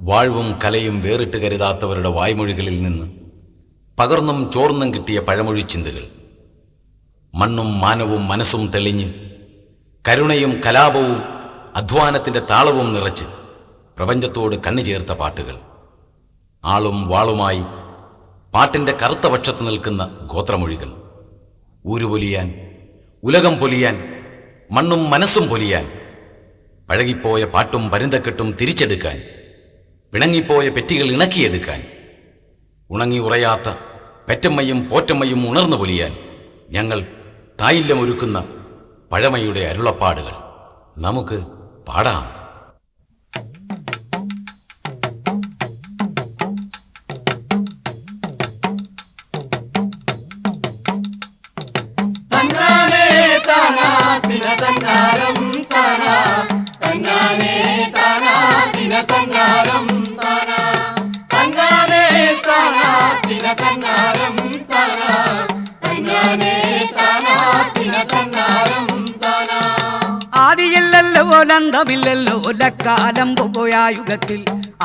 വാഴ്വും കലയും വേറിട്ട് കരുതാത്തവരുടെ വായ്മൊഴികളിൽ നിന്ന് പകർന്നും ചോർന്നും കിട്ടിയ പഴമൊഴി ചിന്തകൾ. മണ്ണും മാനവും മനസ്സും തെളിഞ്ഞ് കരുണയും കലാപവും അധ്വാനത്തിൻ്റെ താളവും നിറച്ച് പ്രപഞ്ചത്തോട് കണ്ണു ചേർത്ത പാട്ടുകൾ. ആളും വാളുമായി പാട്ടിൻ്റെ കറുത്ത പക്ഷത്ത് നിൽക്കുന്ന ഗോത്രമൊഴികൾ. ഊരുപൊലിയാൻ, ഉലകം പൊലിയാൻ, മണ്ണും മനസ്സും പൊലിയാൻ, പഴകിപ്പോയ പാട്ടും പരുന്തക്കെട്ടും തിരിച്ചെടുക്കാൻ, പിണങ്ങിപ്പോയ പെറ്റികൾ ഇണക്കിയെടുക്കാൻ, ഉണങ്ങി ഉറയാത്ത പെറ്റമ്മയും പോറ്റമ്മയും ഉണർന്നു പൊലിയാൻ ഞങ്ങൾ തായില്യമൊരുക്കുന്ന പഴമയുടെ അരുളപ്പാടുകൾ. നമുക്ക് പാടാം. ആദിയില്ലല്ലോ ലന്തമില്ലല്ലോ ലക്കാലം പോയായുഗത്തിൽ,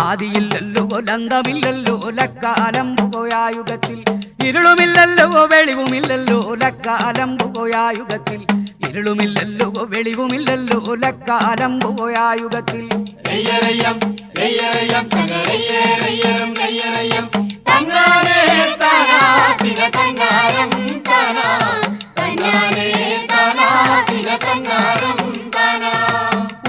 ആദിയില്ലല്ലോ ലന്തമില്ലല്ലോ ലക്കാലം പോയായുഗത്തിൽ, ഇരുളുമില്ലല്ലോ വെളിവുമില്ലല്ലോ ലക്കാലം പോയായുഗത്തിൽ, ഇരുളുമില്ലല്ലോ വെളിവുമില്ലല്ലോ ലക്കാലം പോയായുഗത്തിൽ.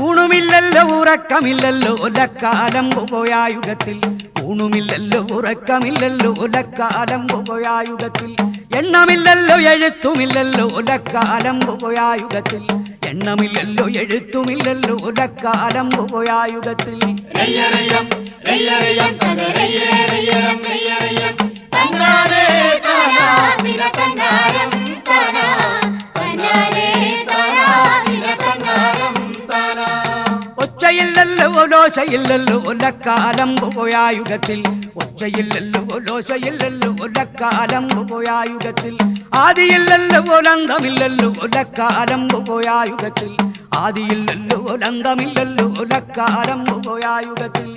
ഊണുമില്ലല്ലോ ഉറക്കമില്ലല്ലോ ലക്കാലം പോയായുഗത്തിൽ, ഊണുമില്ലല്ലോ ഉറക്കമില്ലല്ലോ ലക്കാലം പോയായുഗത്തിൽ, എണ്ണമില്ലല്ലോ എഴുത്തുമില്ലല്ലോ ലക്കാലം പോയായുഗത്തിൽ, എണ്ണമില്ലല്ലോ എഴുത്തുമില്ലല്ലോ ലക്കാലം പോയായുഗത്തിൽ. ഒച്ചയില്ലല്ലോ ലോശയില്ലല്ലോ ലക്കാലം പോയായുഗത്തിൽ, ഒച്ചയില്ലല്ലോ ലോശയില്ലല്ലോ ലക്കാലം പോയായുഗത്തിൽ, ആദിയില്ലല്ലോ ലന്തമില്ലല്ലോ ലക്കാലം പോയായുഗത്തിൽ, ആദിയില്ലല്ലോ ലന്തമില്ലല്ലോ ലക്കാലം പോയായുഗത്തിൽ.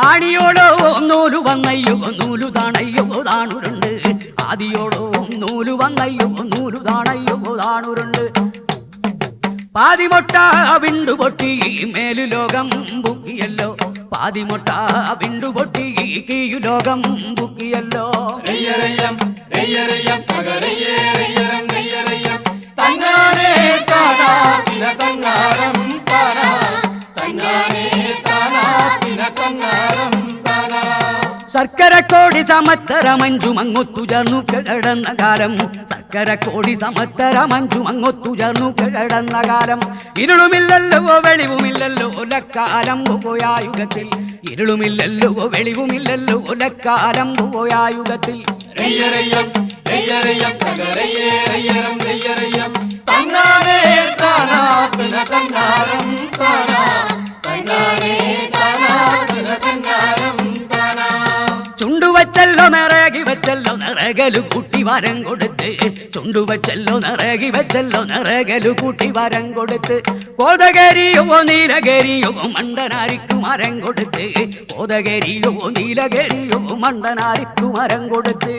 ആണിയോടോ നൂലു വന്നയ്യോ നൂലു താണയ്യോ താണുരുണ്ട്, ആദിയോടോ നൂലു വന്നയ്യോ നൂലു താണയ്യോ താണുരുണ്ട്, പാതിമൊട്ട വിണ്ടുപൊട്ടി മേലു ലോകം ബുക്കിയല്ലോ, പാതിമൊട്ട വിണ്ടുപൊട്ടി കീയു ലോകം ബുക്കിയല്ലോ. ശർക്കരക്കോടി സമത്തരമഞ്ചു മങ്ങൊത്തു ചേർന്നു കിടന്ന കാലം, ശർക്കരക്കോടി സമത്തരമഞ്ചു മങ്ങൊത്തു ചേർന്നു കിടന്ന കാലം, ഇരുളുമില്ലല്ലോ വെളിവുമില്ലല്ലോ ലക്കാലം പോയായുഗത്തിൽ, ഇരുളുമില്ലല്ലോ വെളിവുമില്ലല്ലോ ലക്കാലം പോയായുഗത്തിൽ. ചുണ്ടുവച്ചല്ലോ നിറകി വെച്ചല്ലോ നിറകലു കൂട്ടി വരം കൊടുത്ത്, ചുണ്ടുവച്ചല്ലോ നിറകി വെച്ചല്ലോ നിറകലു കൂട്ടി വരം കൊടുത്ത്, കോതകരിയോ നീലകരിയോ മണ്ടനാരിക്കു മരം കൊടുത്ത്, കോതകരിയോ നീലകരിയോ മണ്ടനാരിക്കു മരം കൊടുത്ത്.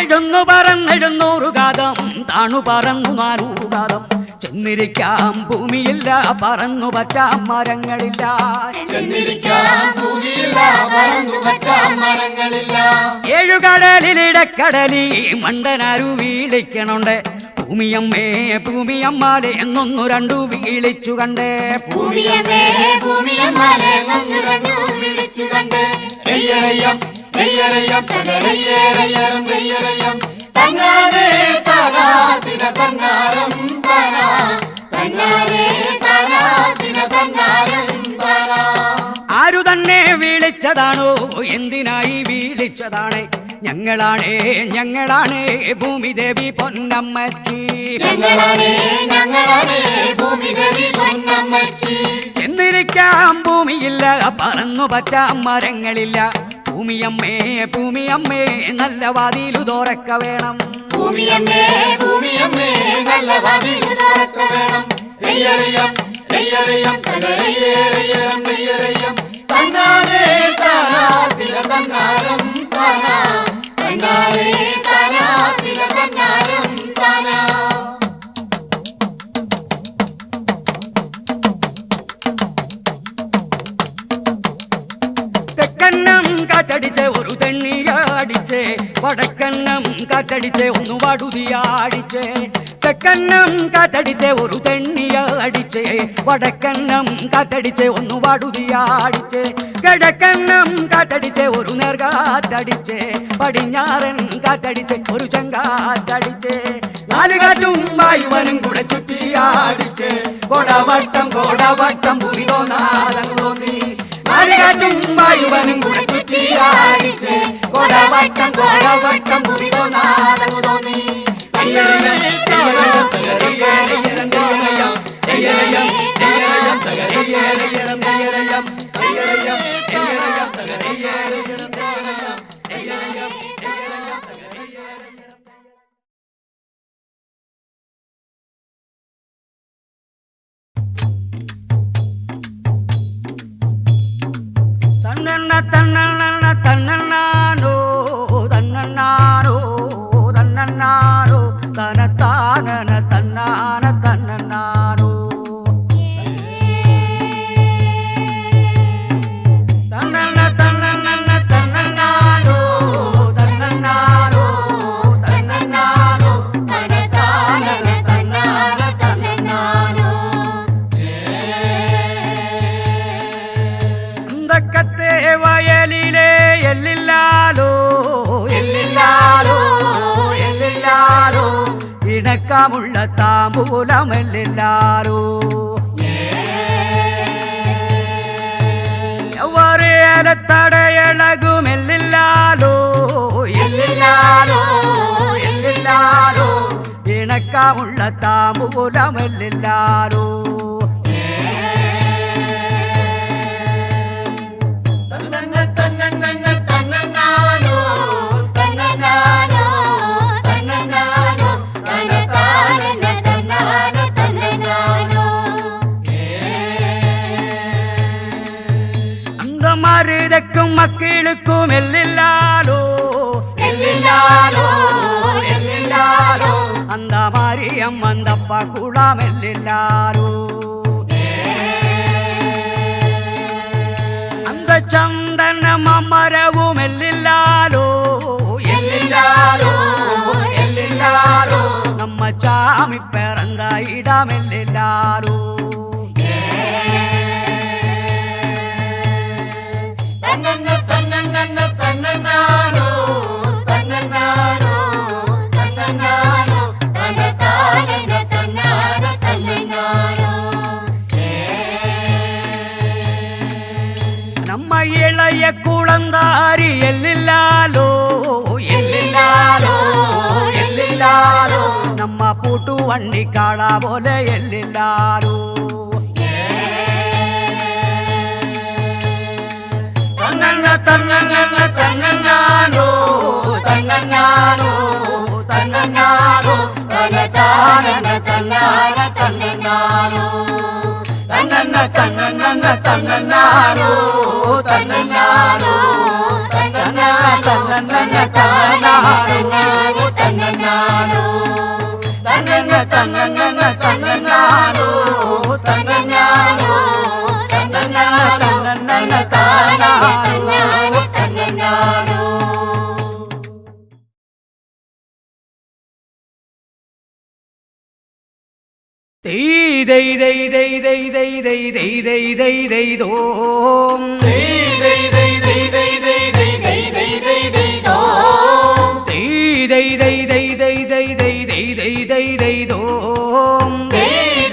എഴുന്നു പറന്നെഴുന്നൂറു കാതം താണു പറന്നു 400 കാതം, ചെന്നിരിക്കാം ഭൂമിയില്ല പറന്നു പറ്റാം മരങ്ങളില്ല, ഏഴുകടലിലിടക്കടലി മണ്ടനാരു വീളിക്കണുണ്ട്, ഭൂമിയമ്മേ ഭൂമിയമ്മാലെ എന്നൊന്നു രണ്ടു വീളിച്ചു കണ്ടേ, ആരു തന്നെ വീളിച്ചതാണോ എന്തിനായി വീളിച്ചതാണ്, ഞങ്ങളാണേ ഞങ്ങളാണേ ഭൂമിദേവി പൊന്നമ്മച്ചി എന്നിരിക്കാം ഭൂമിയില്ല പറന്നു പറ്റാൻ മരങ്ങളില്ല ഭൂമിയമ്മേ ഭൂമിയമ്മേ നല്ല വാതിലു തുറക്ക വേണം ഭൂമിയമ്മേ ഭൂമിയമ്മേ നല്ല വാതിലു തുറക്ക വേണം തന്നാരേ താനാ തിര തന്നാരം താനാ തന്നാരേ താനാ തിര തന്നാരം താനാ തെക്കന്നം കാറ്റടിച്ച് ഒരു തെണ്ണിയാടിച്ച് വടക്കന്നം കാറ്റടിച്ച് ഒന്ന് വടുതിയാടിച്ച് തെക്കന്നം കാറ്റടിച്ച് ഒരു തെണ്ണിയാടിച്ച് വടക്കന്നം കാറ്റടിച്ച് ഒന്ന് വടുതിയാടിച്ച് കിഴക്കന്നം കാറ്റടിച്ച് ഒരു നേർകാറ്റടിച്ച് പടിഞ്ഞാറൻ കാറ്റടിച്ച് ഒരു ചെങ്കാറ്റടിച്ച് നാലുകാറ്റും വായുവനും കൂടെ ചുറ്റിയാടിച്ച് കോടവട്ടം കോടവട്ടം ഭൂമി തോന്നാതങ്ങ് തോന്നി നാലുകാറ്റും വായുവനും കൂടെ ചുറ്റിയാടിച്ച് കോടവട്ടം കോടവട്ടം ഭൂമി തോന്നാതങ്ങ് തോന്നി തന്നണ്ണ തന്നണ്ണ തന്നണ്ണാനോ തന്നണ്ണാനോ തന്നണ്ണാനോ തനത്താനന തന്നാന തന്നണ്ണാനോ തന്നണ്ണ തന്നണ്ണ തന്നണ്ണാനോ തന്നണ്ണാനോ തന്നണ്ണാനോ തനത്താനന തന്നാന തന്നണ്ണാനോ അന്തക്കത്തെ വയലിലെ എല്ലില്ലാലോ എല്ലില്ലാലോ എല്ലില്ലാലോ ഇണക്കമുള്ള താമ്പൂലമെല്ലാരോ എവരേലത്തടയണകുമെല്ലാലോ എല്ലില്ലാലോ എല്ലില്ലാലോ ഇണക്കമുള്ള താമ്പൂലമെല്ലാരോ മരുതക്കും മക്കിളുക്കും എല്ലില്ലാലോ എല്ലില്ലാലോ എല്ലില്ലാലോ അന്ത മാരിയം അന്തപ്പ കുളമെല്ലില്ലാലോ അന്ത ചന്ദന മമരവും എല്ലില്ലാലോ എല്ലില്ലാലോ എല്ലില്ലാലോ നമ്മ ചാമി പിറந்த ഇടമെല്ലില്ലാലോ തന്നനാനോ തന്നനാനോ തന്നനാനോ തനതാനന തന്നാന തന്നനാനോ നമ്മ ഇളയ കുളന്താരി എല്ലില്ലാലോ എല്ലില്ലാലോ എല്ലില്ലാലോ നമ്മ പൂട്ടു വണ്ടിക്കാള പോലെ എല്ലില്ലാലോ തന്നനാനോ തന്നനാനോ തന്നനാനോ തന്നനാനോ തനതാനന തന്നാന തന്നനാനോ തന്നന തന്നന തന്നനാനോ തന്നനാനോ തന്നന തന്നന തന്നനാനോ തന്നനാനോ തന്നന തന്നന തന്നനാനോ തന്നനാനോ തന്നന തന്നന തന്നനാനോ തന്നനാനോ ദൈ ദൈ ദൈ ദൈ ദൈ ദൈ ദൈ ദൈ ദൈ ദൈ ദൈ ദോം ദൈ ദൈ ദൈ ദൈ ദൈ ദൈ ദൈ ദൈ ദൈ ദൈ ദൈ ദോം ദൈ ദൈ ദൈ ദൈ ദൈ ദൈ ദൈ ദൈ ദൈ ദൈ ദൈ ദോം ദൈ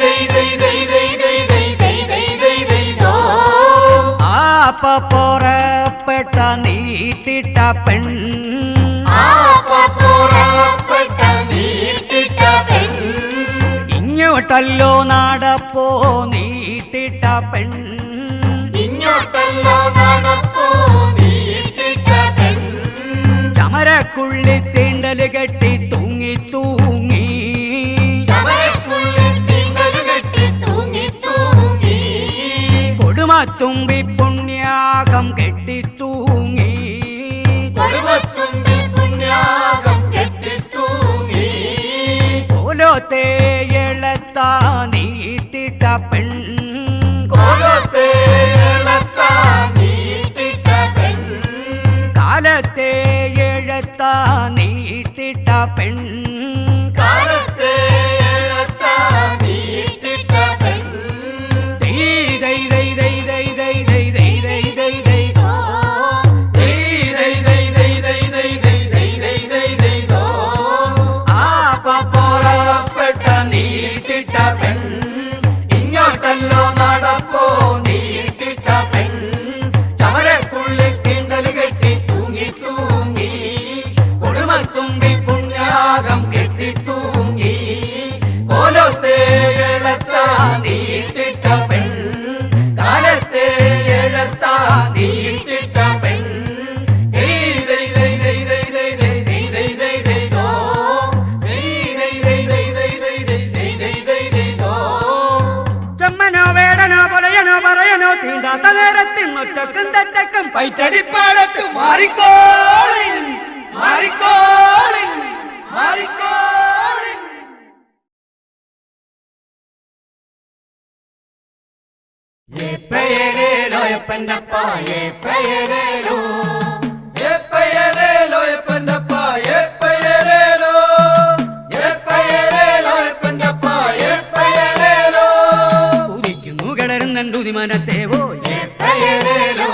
ദൈ ദൈ ദൈ ദൈ ദൈ ദൈ ദൈ ദൈ ദൈ ദൈ ദോം ആപ്പ പുറപ്പെട്ട നീട്ടിട്ട പെൺ പുറപ്പെട്ട നീട്ടിട്ട പെൺ ഇങ്ങോട്ടല്ലോ നടപ്പോ നീട്ടിട്ട പെൺ ഇങ്ങോട്ടല്ലോ നടപ്പോ നീട്ടിട്ട പെൺ ചമരക്കുള്ളി തീണ്ടല് കെട്ടി തൂങ്ങി തൂങ്ങി ചമരക്കുള്ളിൽ തിണ്ടൽ കെട്ടി തൂങ്ങി തൂങ്ങി കൊടുമത്തുമ്പി പുണ്യാകം കെട്ടി തൂങ്ങി കൊടുമത്തുമ്പി പുണ്യാകം കെട്ടി തൂങ്ങി ഓലോത്തെ എളത്താ നീട്ടിട്ട പെൺ കോലത്തെ ഇളത്താ നീട്ടിട്ട പെൺ കാലത്തെ എഴത്താ നീട്ടിട്ട പെൺ കാലത്തെ ഇളത്താ നീട്ടിട്ട പെൺ ദൈ ദൈ ദൈ ദൈ ദൈ ദൈ ദൈ ദൈ ദൈ ദൈ ദൈ ദോ. പുറപ്പെട്ട നീട്ടിട്ട പെൺ ഇങ്ങോട്ടല്ലോ നടപ്പോ നീട്ടിട്ട പെൺ ചമരക്കുള്ളിൽ തിണ്ടൽ കെട്ടി തൂങ്ങി തൂങ്ങി കൊടുമത്തുമ്പി പുണ്യാകം കെട്ടി തൂങ്ങി കോലത്തെ എളത്താ നീട്ടിട്ട പെൺ കാലത്തെ എളത്താ നീട്ടിട്ട പെൺ ചെമ്മനോ വേടനോ പൊലയനോ പറയനോ തീണ്ടാത്ത നേരത്തിൽ ഒറ്റക്കും തെറ്റക്കും പൈറ്റടിപ്പാടത്ത് മാറിക്കോളിൻ മാറിക്കോളിൻ മാറിക്കോളിൻ എപ്പയലേലോ എപ്പൻ്റപ്പ എപ്പയലേലോ എപ്പയലേലോ എപ്പൻ്റപ്പ എപ്പയലേലോ എപ്പയലേലോ എപ്പൻ്റപ്പ എപ്പയലേലോ കുതിക്കുന്നു കിടരുന്നുണ്ടുതി മനത്തേവോ എപ്പയലേലോ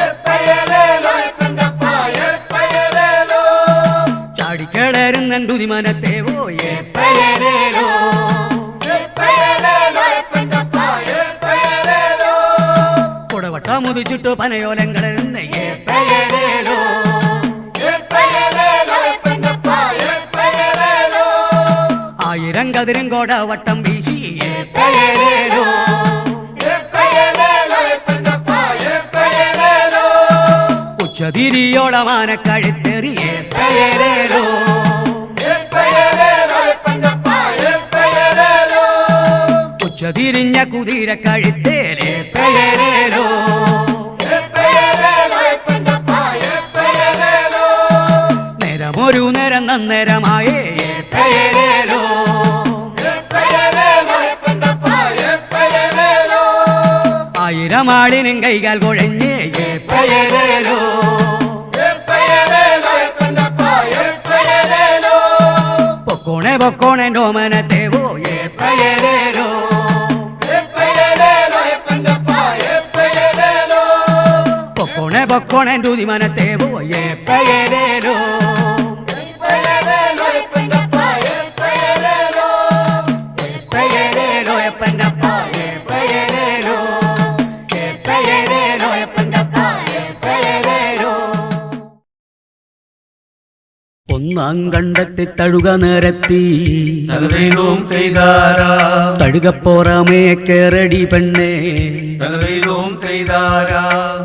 എപ്പയലേലോ എപ്പൻ്റപ്പ എപ്പയലേലോ ചാടിക്കിടരുന്നുണ്ടുതി മനത്തേവോ എപ്പയലേലോ എപ്പയലേലോ എപ്പൻ്റപ്പ എപ്പയലേലോ കുടവട്ട മുതിച്ചിട്ടു പനയോലങ്ങളിരുന്ന് എപ്പയലേലോ എപ്പയലേലോ എപ്പൻ്റപ്പ എപ്പയലേലോ ആയിരം കതിരും കോട വട്ടം വീശി എപ്പയലേലോ എപ്പയലേലോ എപ്പൻ്റപ്പ എപ്പയലേലോ ഉച്ചതിരിയോളമാന കഴുത്തെറി എപ്പയലേലോ എപ്പയലേലോ എപ്പൻ്റപ്പ എപ്പയലേലോ ഉച്ചതിരിഞ്ഞ കുതിര കഴുത്തേരെ എപ്പയലേലോ എപ്പയലേലോ എപ്പൻ്റപ്പ എപ്പയലേലോ നേരമൊരു നേരം നന്നേരമായേ എപ്പയലേലോ എപ്പയലേലോ എപ്പൻ്റപ്പ എപ്പയലേലോ ആയിരം ആളിനും കൈകാൽ കുഴഞ്ഞേ എപ്പയലേലോ എപ്പയലേലോ എപ്പൻ്റപ്പ എപ്പയലേലോ പൊക്കോണെ പൊക്കോണെ നോമനത്തേവോ എപ്പയലേലോ എപ്പയലേലോ എപ്പൻ്റപ്പ എപ്പയലേലോ പൊക്കോണെ പൊക്കോണെ ഡൂതി മനത്തേവോ എപ്പയലേലോ എപ്പയലേലോ എപ്പൻ്റപ്പ എപ്പയലേലോ എപ്പയലേലോ എപ്പൻ്റപ്പ എപ്പയലേലോ എപ്പയലേലോ എപ്പൻ്റപ്പ എപ്പയലേലോ ഒന്നാം കണ്ടെത്തി തഴുക നിരത്തി തകതയിലും കൈതാരാ തഴുകപ്പോറമേ കേറടി പെണ്ണേ തകതയിലും കൈതാരാ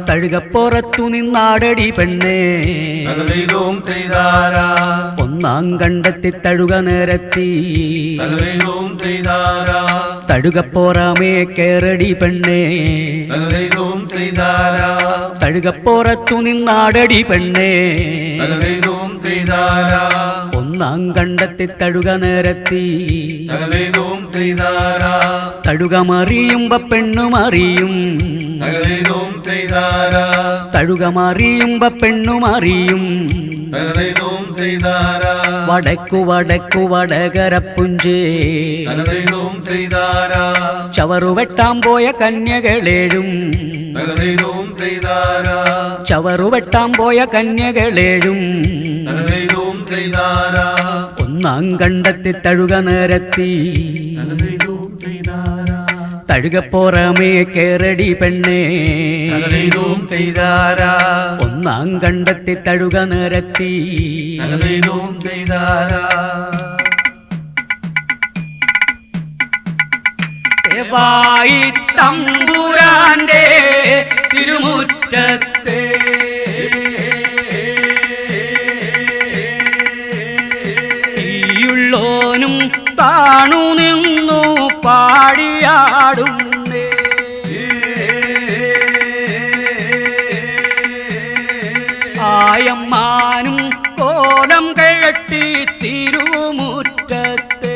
തഴുകപ്പോറത്തു നിന്നാടടി പെണ്ണേ തകതയിലും കൈതാരാ ഒന്നാം കണ്ടെത്തി തഴുക നിരത്തി തകതയിലും കൈതാരാ തഴുകപ്പോറമേ കേറടി പെണ്ണേ തകതയിലും കൈതാരാ തഴുകപ്പോറത്തു നിന്നാടടി പെണ്ണേ തകതയിലും കൈതാരാ ഒന്നാം കണ്ടെത്തി തഴുക നിരത്തി തകതയിലും കൈതാരാ തഴുക മറിയുമ്പ പെണ്ണുമറിയും തകതയിലും കൈതാരാ തഴുക മറിയുമ്പ പെണ്ണുമറിയും തകതയിലും കൈതാരാ വടക്കു വടക്കു വടകരപ്പുഞ്ചേ തകതയിലും കൈതാരാ ചവറുവെട്ടാൻ പോയ കന്യകളേഴും തകതയിലും കൈതാരാ ചവറുവെട്ടാൻ പോയ കന്യകളേഴും തകതയിലും കൈതാരാ ഒന്നാം കണ്ടെത്തി തഴുക നിരത്തി തകതയിലും കൈതാരാ തഴുകപ്പുറമേ കേറടി പെണ്ണേ തകതൈതോം ചെയ്താരാ ഒന്നാം കണ്ടെത്തി തഴുക നിരത്തി തകതൈതോം ചെയ്താരാ ദേവായി തമ്പുരാന്റെ തിരുമുറ്റത്തെ ഈയുള്ളോനും താണു നിന്നു പാടിയാടുന്നേ ആയമ്മാനും കോലം കെട്ടി തിരുമുറ്റത്തെ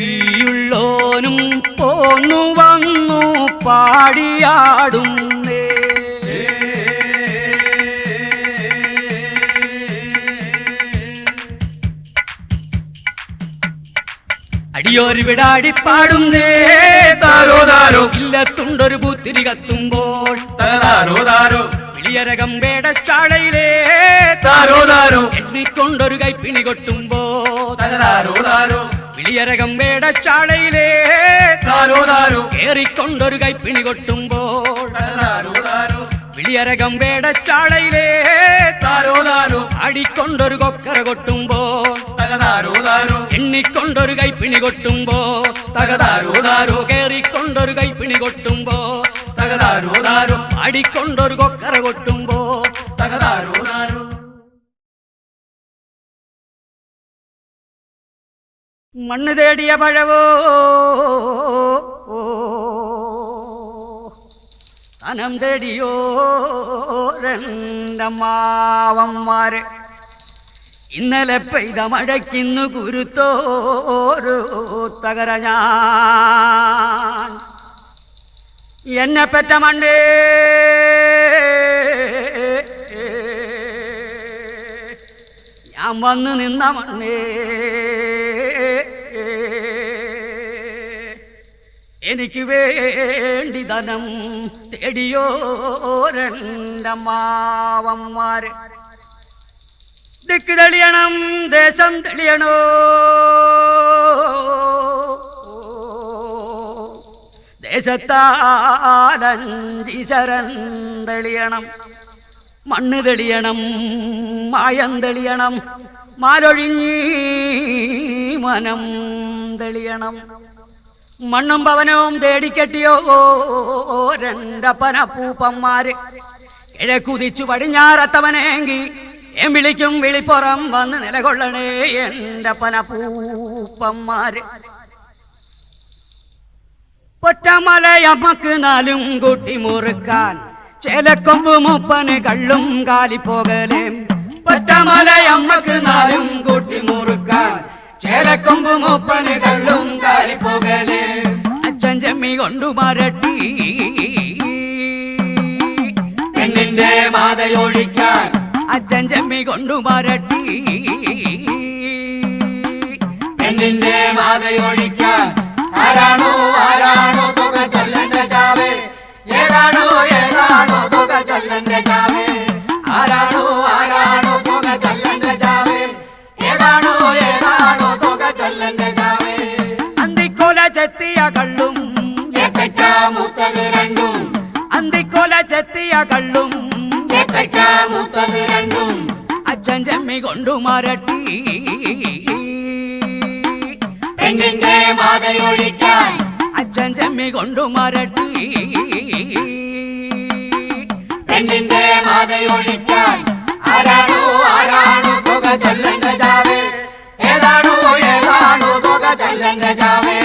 ഈയുള്ളോനും പോന്നു വന്നു പാടിയാടുന്നേ അടിയോര് വിടാടി പാടുന്നേ താരോ താരോ ഇല്ലത്തുണ്ടൊരു പൂത്തിരി കത്തുമ്പോൾ തകതാരോ താരോ വിളിയരകം വേടച്ചാളയിലേ താരോ താരോ എണ്ണിക്കൊണ്ടൊരു കൈപ്പിണി കൊട്ടുമ്പോ തകതാരോ താരോ വിളിയരകം വേടച്ചാളയിലേ താരോ താരോ കേറിക്കൊണ്ടൊരു കൈപ്പിണി കൊട്ടുമ്പോൾ തകതാരോ താരോ വിളിയരകം വേടച്ചാളയിലേ താരോ താരോ ആടിക്കൊണ്ടൊരു കൊക്കറ കൊട്ടുമ്പോൾ തകതാരോ താരോ എണ്ണിക്കൊണ്ടൊരു കൈപ്പിണി കൊട്ടുമ്പോ തകതാരോ താരോ കേറിക്കൊണ്ടൊരു കൈപ്പിണി കൊട്ടുമ്പോ തകതാരോ താരോ ആടിക്കൊണ്ടൊരു കൊക്കറ കൊട്ടുമ്പോ തകതാരോ താരോ മണ്ണ് തേടിയ പഴവോ ധനം തേടിയോ രണ്ടമ്മാവന്മാര് ഇന്നലെ പെയ്ത മഴയ്ക്കിന്നു കുരുത്തോരു തകര ഞാൻ എന്നെ പെറ്റ മണ്ടേ ഞാൻ വന്നു നിന്ന മണ്ണേ എനിക്ക് വേണ്ടി ധനം തേടിയോ രണ്ടമ്മാവന്മാര് ദിക്ക് തെളിയണം ദേശം തെളിയണോ ദേശത്താലഞ്ചിശരൻ തെളിയണം മണ്ണ് തെളിയണം മായം തെളിയണം മാലൊഴിഞ്ഞീ മനം തെളിയണം മണ്ണും പവനവും തേടിക്കെട്ടിയോ രണ്ടപ്പനപ്പൂപ്പന്മാര് കിഴക്കുതിച്ചു പടിഞ്ഞാറത്തവനെങ്കി വിളിക്കും വിളിപ്പുറം വന്ന് നിലകൊള്ളണേ എൻ്റെ പനപ്പൂപ്പന്മാര് പൊറ്റമലയമ്മക്ക് നാലും കൂട്ടി മുറുക്കാൻ ചേലക്കൊമ്പ് മൂപ്പന് കള്ളും കാലിപ്പോകലേ പൊറ്റമലയമ്മക്ക് നാലും കൂട്ടി മുറുക്കാൻ ചേലക്കൊമ്പ് മൂപ്പന് കള്ളും കാലിപ്പോകലേ അച്ഛൻ ചെമ്മി കൊണ്ടു മരട്ടി പെണ്ണിന്റെ മാതയൊഴിക്കാൻ അച്ഛൻ ചെമ്മി കൊണ്ടു മരട്ടി പെണ്ണിന്റെ മാതയൊഴിക്കാൻ ആരാണോ ആരാണോ തുക ചൊല്ലന്റെ ചാവേ ഏതാണോ ഏതാണോ തുക ചൊല്ലന്റെ ചാവേ ആരാണോ ആരാണോ തുക ചൊല്ലന്റെ ചാവേ ഏതാണോ ഏതാണോ തുക ചൊല്ലന്റെ ചാവേ അന്തിക്കോല ചെത്തിയ കള്ളും മൂത്തത് രണ്ടും അന്തിക്കോല ചെത്തിയ കള്ളും മൂത്തത് രണ്ടും അച്ഛൻ ചെമ്മി കൊണ്ടു മരട്ടി പെണ്ണിന്റെ മാതയൊഴിക്കാൻ അച്ഛൻ ചെമ്മി കൊണ്ടു മരട്ടി പെണ്ണിന്റെ മാതയൊഴിക്കാൻ ആരാണോ ആരാണോ തുക ചൊല്ലന്റെ ചാവേ ഏതാണോ ഏതാണോ തുക ചൊല്ലന്റെ ചാവേ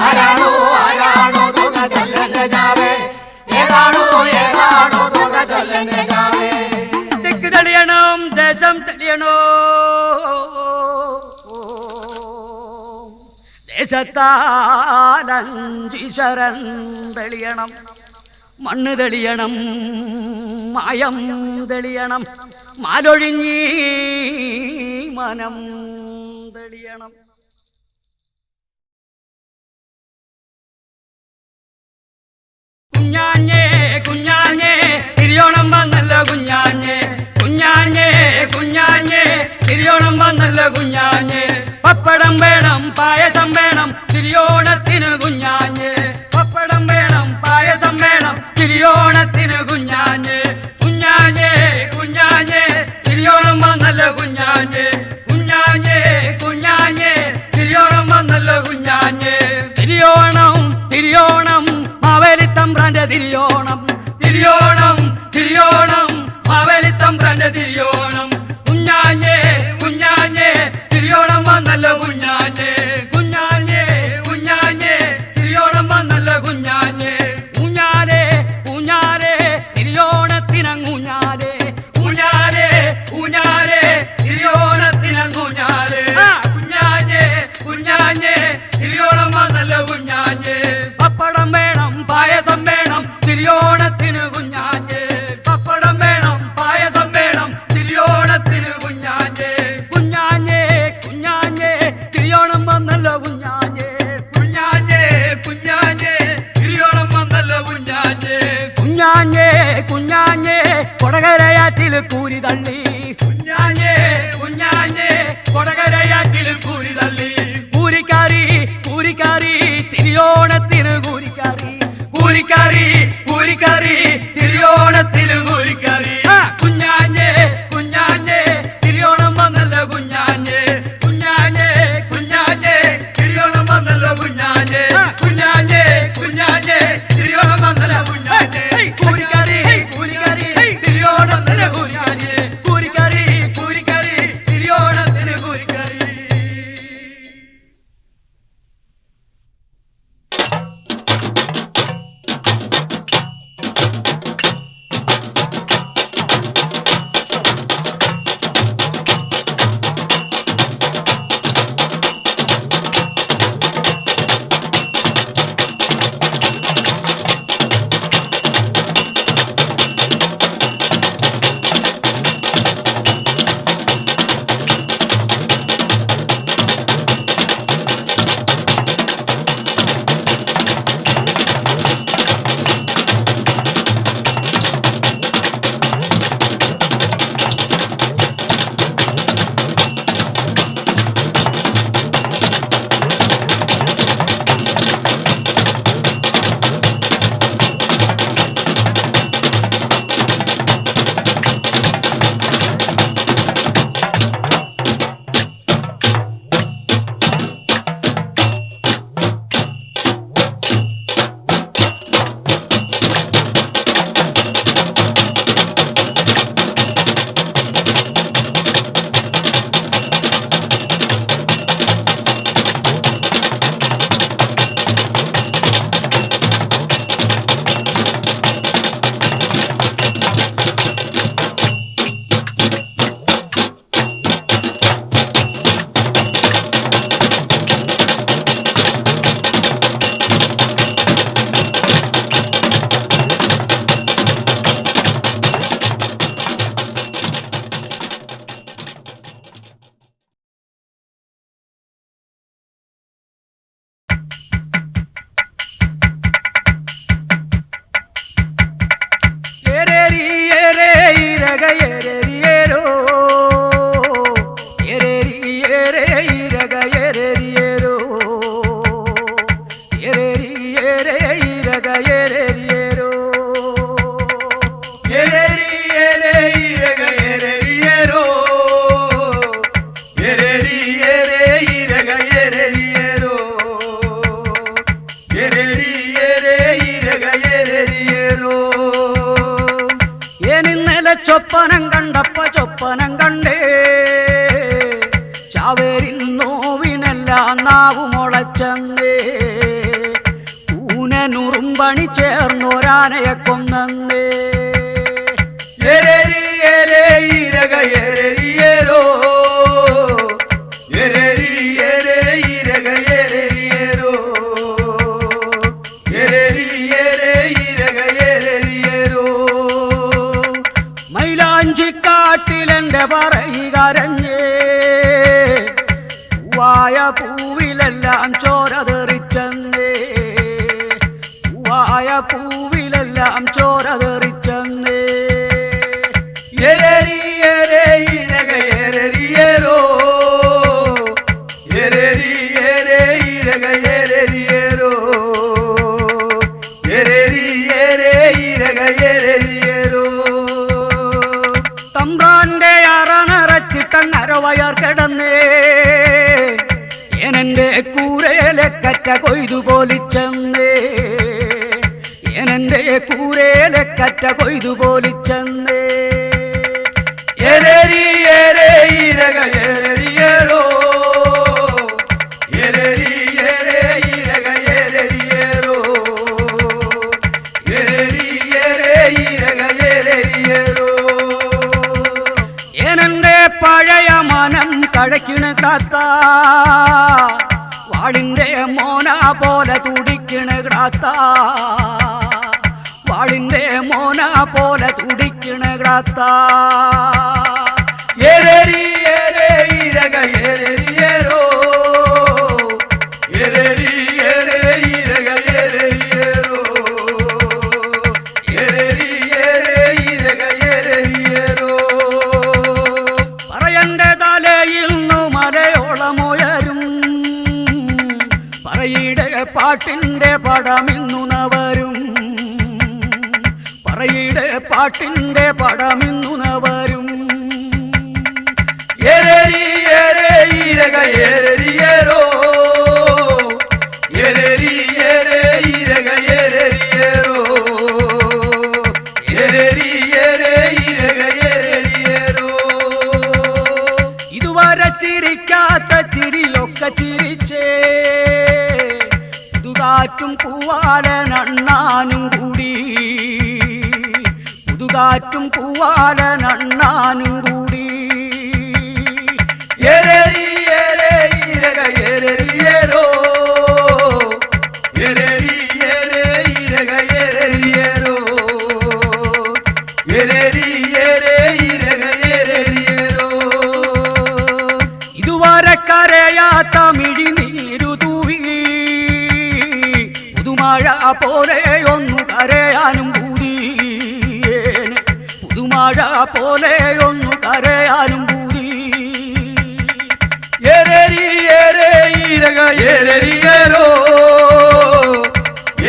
ആരാണോ ആരാണോ തുക ചൊല്ലന്റെ ചാവേ ഏതാണോ ഏതാണോ തുക ചൊല്ലന്റെ ചാവേ ദിക്ക് തെളിയണം ദേശം തെളിയണോ ദേശത്താലഞ്ചിശരൻ തെളിയണം മണ്ണ് തെളിയണം മായം തെളിയണം മാലൊഴിഞ്ഞീ മനം തെളിയണം കുഞ്ഞാഞ്ഞേ കുഞ്ഞാഞ്ഞേ തിരിയോണം വന്നല്ലോ കുഞ്ഞാഞ്ഞേ കുഞ്ഞാഞ്ഞേ കുഞ്ഞാഞ്ഞേ തിരിയോണം വന്നല്ലോ കുഞ്ഞാഞ്ഞേ പപ്പട കുഞ്ഞാഞ്ഞേ കുഞ്ഞാഞ്ഞേ കുഞ്ഞാഞ്ഞേ തിരിയോണം വന്നല്ലോ കുഞ്ഞാഞ്ഞേ തിരിയോണം തിരിയോണം മാവേലിത്തമ്പ്രാന്റെ തിരിയോണം തിരിയോണം തിരിയോണം മാവേലിത്തമ്പ്രാന്റെ തിരിയോണം കുഞ്ഞാഞ്ഞേ കുഞ്ഞാഞ്ഞേ തിരിയോണം വന്നല്ലോ കുഞ്ഞാഞ്ഞേ കുഞ്ഞാഞ്ഞേ കുഞ്ഞാഞ്ഞേ തിരിയോണം വന്നല്ലോ കുഞ്ഞാഞ്ഞേ ഊഞ്ഞാലേ ഊഞ്ഞാലേ തിരിയോണത്തിനങ്ങൂഞ്ഞാലേ ഊഞ്ഞാലേ ഊഞ്ഞാലേ തിരിയോണത്തിനങ്ങൂഞ്ഞാലേ കുഞ്ഞാഞ്ഞേ കുഞ്ഞാഞ്ഞേ തിരിയോണം വന്നല്ലോ കുഞ്ഞാഞ്ഞേ പപ്പടം വേണം പായസം വേണം തിരിയോണത്തിന് കുഞ്ഞാഞ്ഞേ പപ്പടം വേണം പായസം വേണം തിരിയോണത്തിന് കുഞ്ഞാഞ്ഞേ കുഞ്ഞാഞ്ഞേ കുഞ്ഞാഞ്ഞേ തിരിയോണം വന്നല്ലോ കുഞ്ഞാഞ്ഞേ കുഞ്ഞാഞ്ഞേ കുഞ്ഞാഞ്ഞേ തിരിയോണം വന്നല്ലോ കുഞ്ഞാഞ്ഞേ കുഞ്ഞാഞ്ഞേ കുഞ്ഞാഞ്ഞേ കൊടകരയാറ്റിൽ കൂരി തള്ളി കുഞ്ഞാഞ്ഞേ കുഞ്ഞാഞ്ഞേ കൊടകരയാറ്റിൽ കൂരി തള്ളി കൂരിക്കാരി കൂരിക്കാരി തിരിയോണത്തിന് കൂരിക്കാരി കൂരിക്കാരി കൂരിക്കാരി തിരിയോണത്തിന് കൂരിക്കാരി കുഞ്ഞാഞ്ഞേ കുഞ്ഞാഞ്ഞേ തിരിയോണം വന്നല്ലോ കുഞ്ഞാഞ്ഞേ കുഞ്ഞാഞ്ഞേ കുഞ്ഞാഞ്ഞേ തിരിയോണം വന്നല്ലോ കുഞ്ഞാഞ്ഞേ കുഞ്ഞാഞ്ഞേ കുഞ്ഞാഞ്ഞേ തിരിയോണം വന്നല്ലോ കുഞ്ഞാഞ്ഞേ കൂരിക്കാരി കൂരിക്കാരി തിരിയോണത്തിന് കൂരിക്കാരി കൂരിക്കാരി കൂരിക്കാരി തിരിയോണത്തിന് കൂരിക്കാരി ചൊപ്പനം കണ്ടപ്പ ചൊപ്പനം കണ്ടേ ചാവേരിന്നോവിനെല്ലാം നാവു മുളച്ചന്നേ ഊനനുറുമ്പണി ചേർന്നൊരാനയെ കൊന്നേ മൈലാഞ്ചിക്കാട്ടിലെന്റെ പറയുകരഞ്ഞേ പൂവായ പൂവിലെല്ലാം ചോര തെറിച്ചെന്നേ പൂവായ പൂവിലെല്ലാം ചോര തെറിച്ചെന്നേ തമ്പ്രാന്റെ അറ നിറച്ചിട്ടങ്ങരവയ ഏനന്റെ കൂരേലെ കറ്റ കൊയ്തു പോലിച്ചെന്നേ ഏനന്റെ കൂരേലെ കറ്റ കൊയ്തു പോലിച്ചെന്നേ ഏരേരി ഏരേ ഈരക ഏരരിയേരോ ഏരേരി ഏരേ ഈരക ഏരരിയേരോ ഏരേരി ഏരേ ഈരക ഏരരിയേരോ ഏനന്റെ പഴയ മനം കഴക്കിണ് കാത്ത വാളിന്റെ മോന പോലെ തുടിക്കിണ് ഗ്രാത്ത വാളിന്റെ മോന പോലെ തുടിക്കിണ് ഗ്രാത്ത ഏരേരി ഏരേ ഈരക ഏരരിയേരോ ഏരേരി ഏരേ ഈരക ഏരരിയേരോ ഏരേരി ഏരേ ഈരക ഏരരിയേരോ പറയന്റെ തലയിൽ നിന്നു മലയോളമുയരും പറയുടെ പാട്ടിന്റെ പടമിന്നുണവരും പറയുടെ പാട്ടിന്റെ പടമിന്നുണവരും ഏരേരി ഏരേ ഈരക ഏരരിയേരോ ഏരേരി ഏരേ ഈരക ഏരരിയേരോ ഏരേരി ഏരേ ഈരക ഏരരിയേരോ ഇതുവരെ ചിരിക്കാത്ത ചിരിയൊക്കെ ചിരിച്ചേ പുതുകാറ്റും പൂവാലനണ്ണാനും കൂടി പുതുകാറ്റും പൂവാലനണ്ണാനും കൂടി ഏരേരി ഏരേ ഈരക ഏരരിയേരോ ഏരേരി ഏരേ ഈരക ഏരരിയേരോ ഏരേരി ഏരേ ഈരക ഏരരിയേരോ ഇതുവരെ കരയാത്ത മിഴിനീരു തൂവി പുതുമഴ പോലെ ഒന്നു കരയാനും കൂടി പുതുമഴ പോലെ ഒന്നു കരയാനും കൂടി ഏരേരി ഏരേ ഈരക ഏരരിയേരോ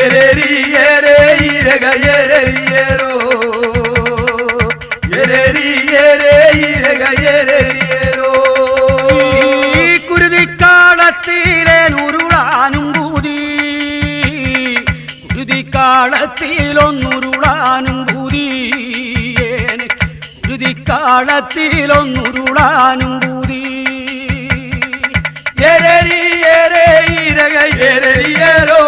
ഏരേരി ഏരേ ഈരക ഏരരിയേരോ ഏരേരി ഏരേ ഈരക ഏരരിയേരോ ഈ കുരുതിക്കാളത്തിലെ ഉരുളാനും കൂതി കുരുതിക്കാളത്തിലൊന്നുരുളാനും കൂതി കുരുതിക്കാളത്തിലൊന്നുരുളാനും കൂതി ഏരേരി ഏരേ ഈരക ഏരരിയേരോ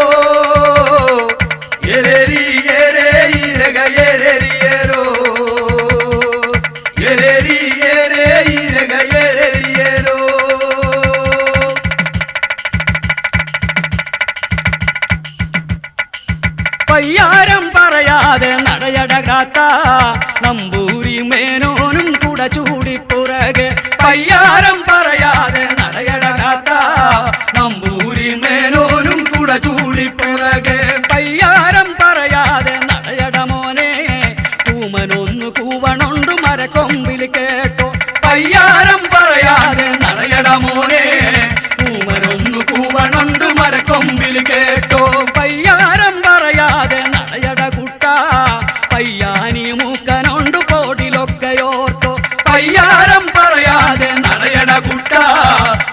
ഏരേരി ഏരേ ഈരക ഏരരിയേരോ ഏരേരി ഏരേ ഈരക ഏരരിയേരോ പയ്യാരം പറയാതെ നടയടകാത്ത നമ്പൂരി മേനോനും കുട ചൂടിപ്പുറകെ പയ്യാരം പറയാതെ നടയടകാത്ത നമ്പൂരി മേനോനും കുട ചൂടിപ്പിറകെ പയ്യാരം പറയാതെ നടയടമോനെ കൂമനൊന്നു കൂവണുണ്ടു മരക്കൊമ്പിൽ കേട്ടോ പയ്യാരം പറയാതെ നടയട മോനെ കൂമനൊന്നു കൂവണുണ്ട് മരക്കൊമ്പിൽ കേട്ടോ പയ്യാരം പറയാതെ നടയട കുട്ട പയ്യാനി മൂക്കനൊണ്ടു കോടിലൊക്കെയോർത്തോ പയ്യാരം പറയാതെ നടയട കുട്ട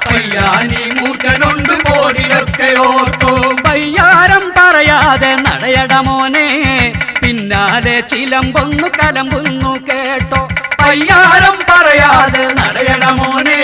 പയ്യാനി മൂർഖനുണ്ട് പോടിലൊക്കെ ഓർത്തോ പയ്യാരം പറയാതെ നടയട മോനെ പിന്നാലെ ചിലമ്പൊന്നു കലമ്പുന്നു കേട്ടോ പയ്യാരം പറയാതെ നടയട മോനെ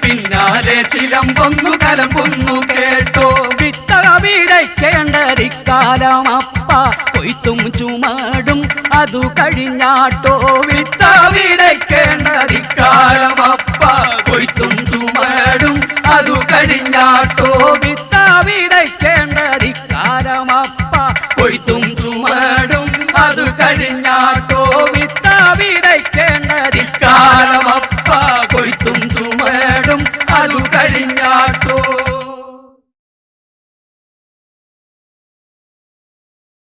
പിന്നാലെ ചിലമ്പൊന്നു കലമ്പുന്നു കേട്ടോ വിത്തക വിതയ്ക്കേണ്ടതിക്കാലമപ്പ കൊയ്ത്തും ചുമടും അതു കഴിഞ്ഞാട്ടോ വിത്ത വിതയ്ക്കേണ്ടതിക്കാലമപ്പ കൊയ്ത്തും ചുമടും അതു കഴിഞ്ഞാട്ടോ